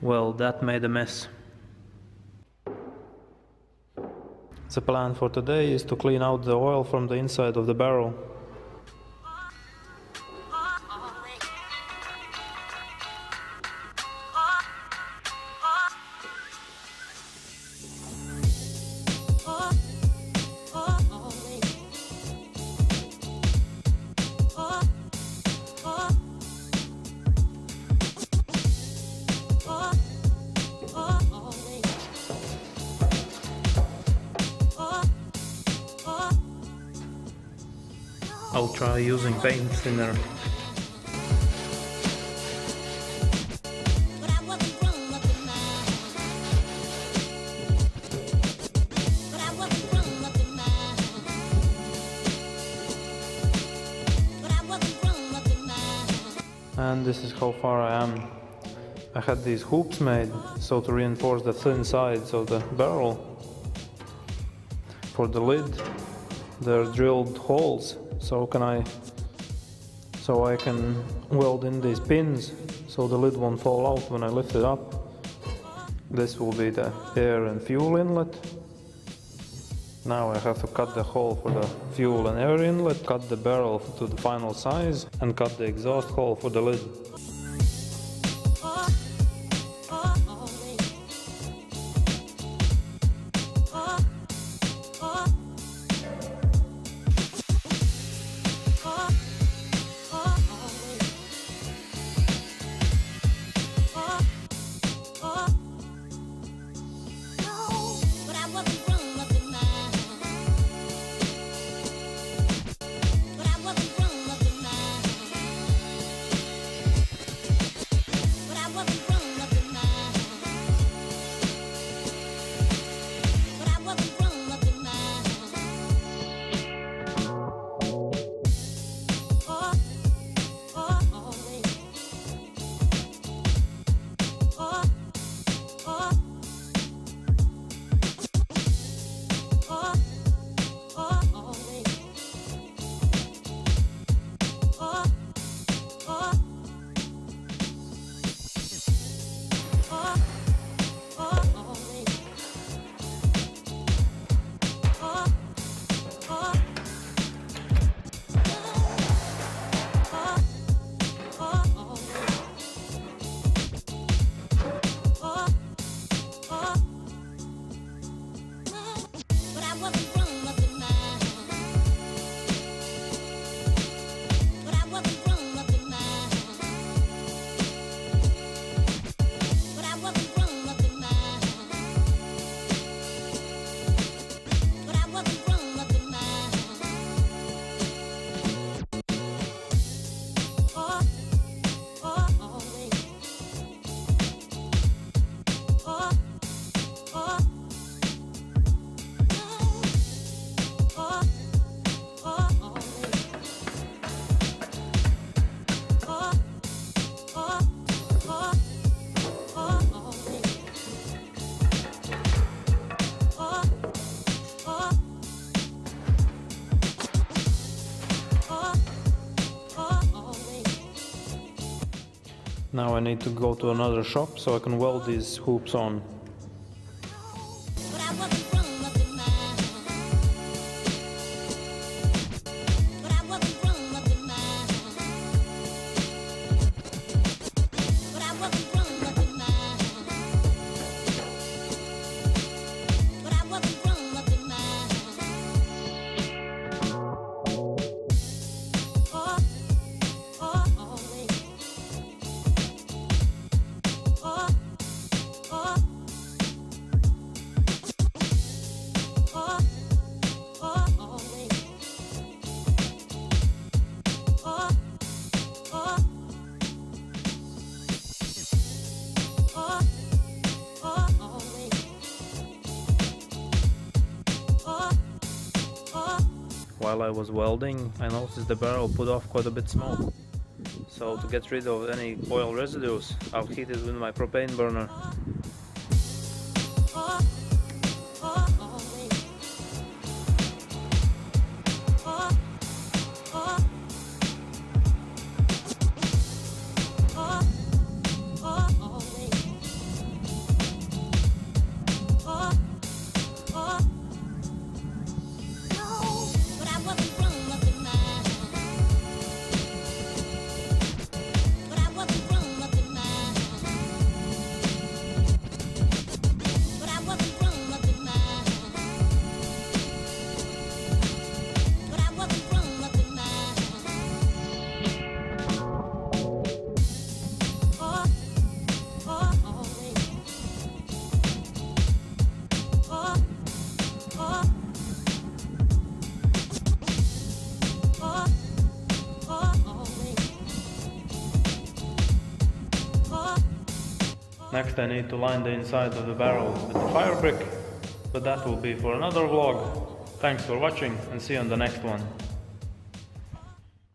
Well, that made a mess. The plan for today is to clean out the oil from the inside of the barrel. I'll try using paint thinner. And this is how far I am. I had these hoops made so to reinforce the thin sides of the barrel. For the lid, there are drilled holes so I can weld in these pins so the lid won't fall out when I lift it up. This will be the air and fuel inlet. Now I have to cut the hole for the fuel and air inlet, cut the barrel to the final size, and cut the exhaust hole for the lid. Now I need to go to another shop so I can weld these hoops on. While I was welding, I noticed the barrel put off quite a bit smoke. So to get rid of any oil residues, I've heated with my propane burner. Next I need to line the inside of the barrel with the fire brick, but that will be for another vlog. Thanks for watching and see you on the next one.